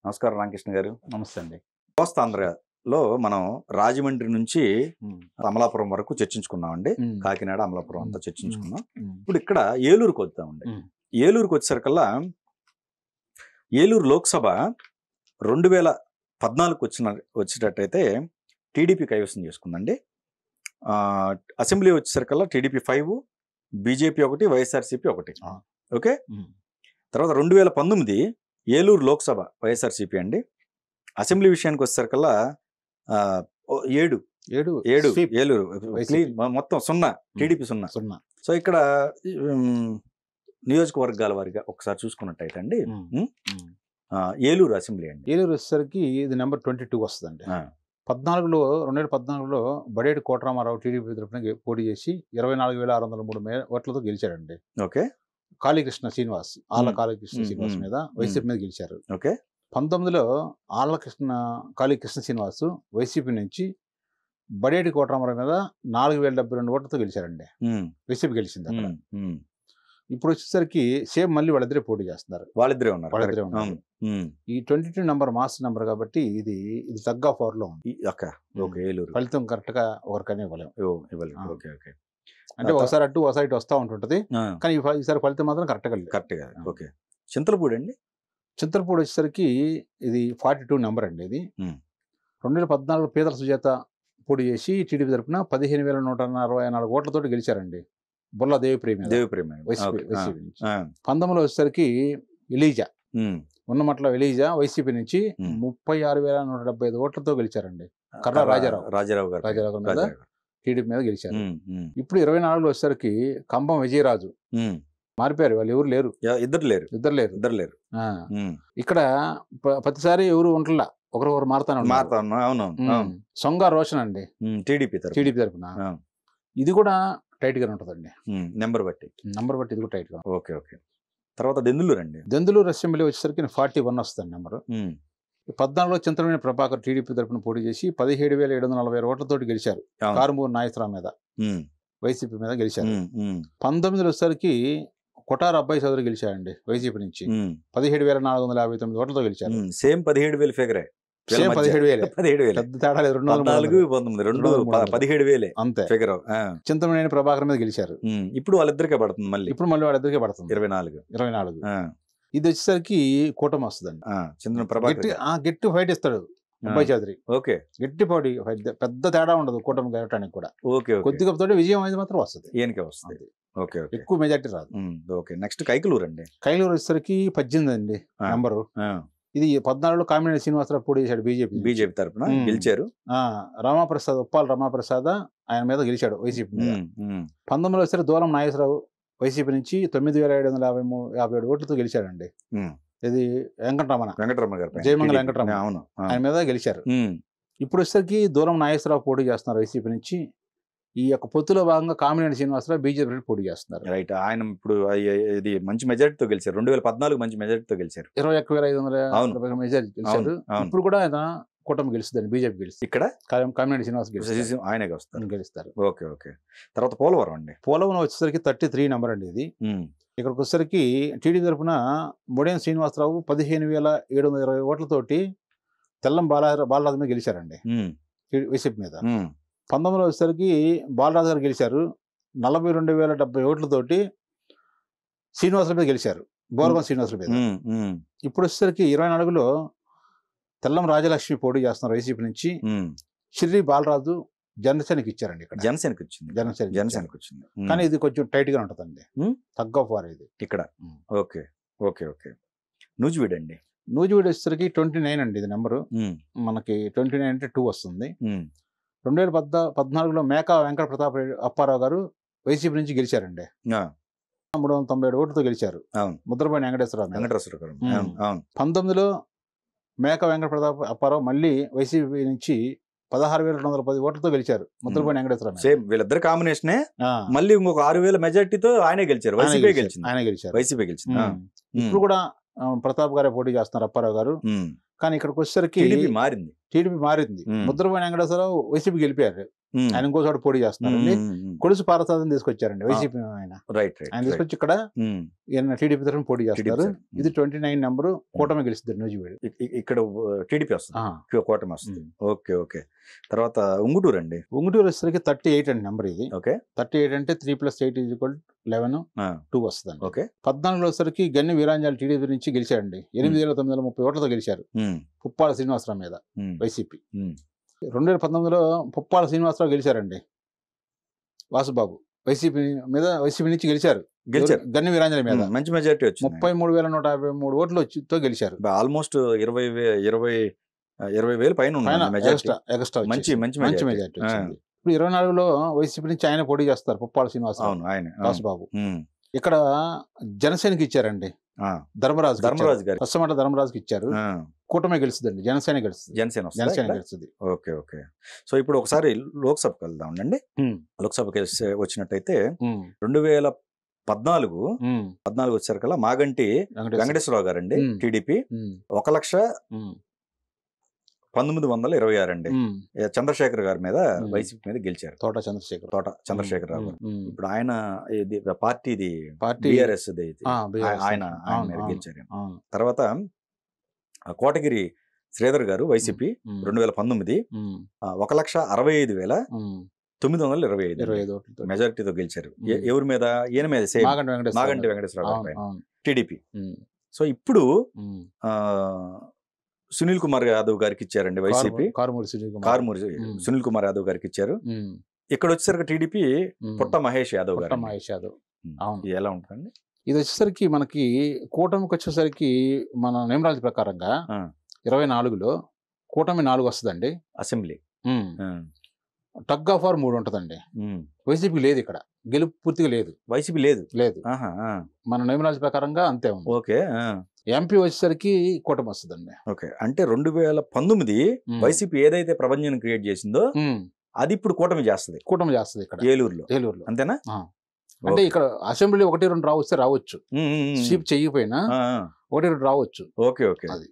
నమస్కారం రామకృష్ణ గారు. నమస్తే అండి. కోస్తాంధ్రలో మనం రాజమండ్రి నుంచి అమలాపురం వరకు చర్చించుకున్నామండి. కాకినాడ అమలాపురం అంతా చర్చించుకున్నాం. ఇప్పుడు ఇక్కడ ఏలూరుకు వద్దామండి. ఏలూరుకు వచ్చేసరికల్లా ఏలూరు లోక్సభ 2014 వచ్చేటట్టయితే టీడీపీ కైవసం చేసుకుందండి. అసెంబ్లీ వచ్చేసరికల్లా టీడీపీ 5, బీజేపీ 1, వైఎస్ఆర్సీపీ 1. ఓకే. తర్వాత 2019 ఏలూరు లోక్సభ వైఎస్ఆర్సీపీ అండి. అసెంబ్లీ విషయానికి వచ్చేసరికల్లా 7 ఏలూరు మొత్తం 0, టీడీపీ 0. సో ఇక్కడ నియోజకవర్గాల వారిగా ఒకసారి చూసుకున్నట్టయితే అండి ఏలూరు అసెంబ్లీ అండి. ఏలూరు వచ్చేసరికి ఇది నెంబర్ 22 వస్తుందండి. 2014లో బడేటి కోటరామారావు టీడీపీ తరఫున పోటీ చేసి 24,603 ఓట్లతో గెలిచాడండి. ఓకే. కాళీకృష్ణ శ్రీనివాస్, ఆళ్ళ కాళీకృష్ణ శ్రీనివాస్ మీద వైసీపీ మీద గెలిచారు. ఓకే. 19లో కాళీకృష్ణ శ్రీనివాస్ వైసీపీ నుంచి బడేటి కోటరామారావు మీద 4,072 ఓట్లతో గెలిచారండి. వైసీపీ గెలిచింది అక్కడ. ఇప్పుడు వచ్చేసరికి సేమ్ మళ్ళీ వాళ్ళిద్దరే పోటీ చేస్తున్నారు. వాళ్ళిద్దరే ఉన్నారు. ఈ 22 నెంబర్ మాస్ నెంబర్ కాబట్టి ఇది టగ్ ఆఫ్ వార్ లో ఉంది. ఫలితం కరెక్ట్ గా ఒకరికనే ఇవ్వలేము. అంటే ఒకసారి అటు ఒకసారి ఇటు వస్తూ ఉంటుంటది, కానీ ఈసారి ఫలితం మాత్రం కరెక్ట్గా. ఓకే. చింతలపూడి అండి. చింతలపూడి వచ్చేసరికి ఇది 42 నెంబర్ అండి. ఇది 2014 పీతల సుజాత పోటీ చేసి టీడీపీ తరఫున 15,164 ఓట్లతోటి గెలిచారండి. బొల్లా దేవిప్రేమి 19లో వచ్చేసరికి ఎలీజా ఉన్నమట్ల ఎలీజా వైసీపీ నుంచి 36,175 ఓట్లతో గెలిచారండి. కర్ర రాజారావు గారు మీద టీడీపీ మీద గెలిచారు. ఇప్పుడు 24లో వచ్చేసరికి కంబం విజయరాజు మారిపోయారు. వాళ్ళు ఎవరు లేరు, ఇద్దరు లేరు. ఇక్కడ ప్రతిసారి ఎవరు ఉంటలా, ఒకరొకరు మారుతాను. సొంగ రోషన్ అండి టీడీపీ తరఫున. ఇది కూడా టైట్ గా ఉంటుందండి నెంబర్ బట్టి ఇది కూడా టైట్ గా. ఓకే. తర్వాత దెందులూరు అండి. దెందులూరు అసెంబ్లీ వచ్చేసరికి 41 వస్తుంది నెంబరు. 14లో చింతలనేని ప్రభాకర్ టీడీపీ తరఫున పోటీ చేసి 17,740 ఓట్లతోటి గెలిచారు. కారుమూరు నాగేశ్వరరావు మీద వైసీపీ మీద గెలిచారు. 19లో వచ్చేసరికి కొటారు అబ్బాయి చౌదరి గెలిచారండి వైసీపీ నుంచి 17,459 ఓట్లతో గెలిచారు. సేమ్ 17,000 ఫిగరే. 17,000 పెద్ద తేడా లేదు. 17,000 అంతే ఫిగర్. చింతమనేని ప్రభాకర్ మీద గెలిచారు. ఇప్పుడు వాళ్ళిద్దరికే పడుతుంది. మళ్ళీ వాళ్ళిద్దరికే పడుతుంది 24. ఇది వచ్చేసరికి కూటమి వస్తుందండి. గట్టి ఫైట్ ఇస్తాడు అబ్బాయి చౌదరి. ఓకే. గట్టి పోటీ, పెద్ద తేడా ఉండదు కూటమి గెలవడానికి కూడా. కొద్దిగా విజయం అనేది మాత్రం వస్తుంది. ఎక్కువ మెజార్టీ రాదు. ఓకే. నెక్స్ట్ కైకలూరు అండి. కైకలూరు వచ్చేసరికి 18 అండి నెంబరు. ఇది 14లో కామినేని శ్రీనివాసరావు పోటీ చేశాడు బీజేపీ తరఫున గెలిచారు. ఉప్పాల రామాప్రసాద్ ఆయన మీద గెలిచాడు వైసీపీ మీద. 19లో వచ్చేసరికి దూలం నాగేశ్వరరావు వైసీపీ నుంచి 9,757 ఓట్లతో గెలిచాడండి. ఇది వెంకటరమణ గారు, జయమంగళ వెంకటరమణ ఆయన మీద గెలిచారు. ఇప్పుడు వచ్చేసరికి దూలం నాగేశ్వరరావు పోటీ చేస్తున్నారు వైసీపీ నుంచి. ఈ యొక్క పొత్తులో భాగంగా కామినేని శ్రీనివాసరావు బీజేపీ పోటీ చేస్తున్నారు. రైట్. ఆయన ఇప్పుడు ఇది మంచి మెజారిటీతో గెలిచారు. 2014 మంచి మెజారిటీతో గెలిచారు. 21,540 మెజారిటీ గెలిచారు. ఇప్పుడు కూడా ఆయన కూటమి గెలుస్తుంది, బీజేపీ గెలుస్తుంది. ఇక్కడ కామినేని శ్రీనివాస్ ఆయనే గెలుస్తారు. ఓకే. తర్వాత పోలవరం అండి. పోలవరం వచ్చేసరికి 33 నెంబర్ అండి. ఇది ఇక్కడికి వచ్చేసరికి టీడీ తరఫున మొడేన్ శ్రీనివాసరావు 15,720 ఓట్లతోటి తెల్లం బాలరాజు మీద గెలిచారండి వైసీపీ మీద. 19లో వచ్చేసరికి బాలరాజు గారు గెలిచారు. 42,070 ఓట్లతోటి శ్రీనివాసుల మీద గెలిచారు, బోరగం శ్రీనివాసుల మీద. ఇప్పుడు వచ్చేసరికి 24లో తెల్లం రాజలక్ష్మి పోటీ చేస్తున్నారు వైసీపీ నుంచి. షిర్రి బాలరాజు జనసేనకి ఇచ్చారండి. ఇక్కడ జనసేనకి వచ్చింది. కానీ ఇది కొంచెం టైట్ గా ఉంటుందండి, తగ్గ వారు ఇది ఇక్కడ. ఓకే. నూజివీడు అండి. నూజివీడు వచ్చేసరికి 29 అండి. ఇది నెంబరు మనకి 29 అంటే 2 వస్తుంది. 2014లో మేకా వెంకట ప్రతాప్ అప్పారావు గారు వైసీపీ నుంచి గెలిచారండి. 397 ఓట్లతో గెలిచారు. ముద్రపోయిన వెంకటేశ్వరరావు గారు. 19లో మేకా వెంకట ప్రతాప్ అప్పారావు మళ్ళీ వైసీపీ నుంచి 16,210 ఓట్లతో గెలిచారు. ముద్రపోయిన వెంకటేశ్వరరావు. సేమ్ వీళ్ళిద్దరు కాంబినేషనే. మళ్ళీ ఇంకొక 6,000 మెజార్టీతో ఆయనే గెలిచారు. వైసీపీ గెలిచింది. ఇప్పుడు కూడా ప్రతాప్ గారే పోటీ చేస్తున్నారు, అప్పారావు గారు. కానీ ఇక్కడికి వచ్చేసరికి మారింది. టీడీపీ మారింది. ముద్రపల్లి వెంకటేశ్వరరావు వైసీపీ గెలిపారు. ఆయన ఇంకో చోట పోటీ చేస్తున్నారండి. కొలుసు పార్థసారథిని తీసుకొచ్చారండి వైసీపీ ఆయన. ఆయన తీసుకొచ్చి ఇక్కడ టీడీపీ తరఫున పోటీ చేస్తారు. ఇది 29 నెంబరు. కూటమి గెలుస్తుంది నూజివీడు. ఇక్కడ టీడీపీ వస్తుంది, కూటమి వస్తుంది. Okay okay. తర్వాత ఉంగుటూరు అండి. ఉంగుటూరు వచ్చేసరికి 38 అండి నెంబర్ ఇది. ఓకే. 38 అంటే 3 + 8 = 11, 2 వస్తుంది. ఓకే. 14 వచ్చేసరికి గన్ని వీరాంజలి టీడీపీ నుంచి గెలిచారండి. 8,930 ఓట్లతో గెలిచారు పుప్పాల శ్రీనివాసరావు మీద వైసీపీ. 2019లో పుప్పాల శ్రీనివాసరావు గెలిచారండి. వాసుబాబు వైసీపీ నుంచి గెలిచారు గన్ని వీరాంజలి మీద. మంచి మెజారిటీ వచ్చింది. 33,153 ఓట్లు వచ్చితో గెలిచారు. ఆల్మోస్ట్ 20,000 పైన ఎక్స్ట్రా మంచి మెజారిటీ వచ్చింది. ఇప్పుడు 24లో వైసీపీ నుంచి ఆయన పోటీ చేస్తారు పుప్పాల శ్రీనివాసరావు, వాసుబాబు. ఇక్కడ జనసేనకి ఇచ్చారండి. ధర్మరాజు గారు ఫస్ట్ ధర్మరాజుకి ఇచ్చారు. కూటమి గెలుస్తుందండి. జనసేన గెలుస్తుంది. Okay okay. సో ఇప్పుడు ఒకసారి లోక్సభకి వెళ్దాం అండి. లోక్సభకి వచ్చినట్టయితే 2014 వచ్చేసరికల్లా మాగంటి వెంకటేశ్వరరావు గారు అండి టీడీపీ 1,19,26 అండి. చంద్రశేఖర్ గారి మీద వైసీపీ మీద గెలిచారు. తోట చంద్రశేఖరరావు గారు. ఇప్పుడు ఆయన పార్టీ BRS ఆయన మీద గెలిచారు. తర్వాత కోటగిరి శ్రీధర్ గారు వైసీపీ 2019 1,65,925 మెజారిటీతో గెలిచారు. ఎవరి మీద? ఈయన మీద సేమ్ మాగంటి వెంకటేశ్వరరావు గారి టీడీపీ. సో ఇప్పుడు సునీల్ కుమార్ యాదవ్ గారికి ఇచ్చారండి వైసీపీ. కారుమూరి సునీల్ కుమార్ యాదవ్ గారికి ఇచ్చారు. ఇక్కడ వచ్చేసరికి టీడీపీ పుట్ట మహేష్ యాదవ్ గారు. ఎలా ఉంటుందండి ఇది? వచ్చేసరికి మనకి కూటమికి వచ్చేసరికి మన నియమరాజు ప్రకారంగా 24లో కూటమి 4 వస్తుందండి. అసెంబ్లీ టగ్ ఆఫ్ వార్ 3 ఉంటుందండి. వైసీపీ లేదు ఇక్కడ, గెలుపు పూర్తిగా లేదు. వైసీపీ లేదు. మన నియమరాజు ప్రకారంగా అంతే ఉంది. ఓకే. ఎంపీ వచ్చేసరికి కూటమి వస్తుందండి. ఓకే. అంటే 2019 వైసీపీ ఏదైతే ప్రపంచం క్రియేట్ చేసిందో అది ఇప్పుడు కూటమి చేస్తుంది ఇక్కడ ఏలూరులో. అంతేనా? అంటే ఇక్కడ అసెంబ్లీ 1-2 రావచ్చు. స్వీప్ చెయ్యిపోయినా 1-2 రావచ్చు. Okay okay. అది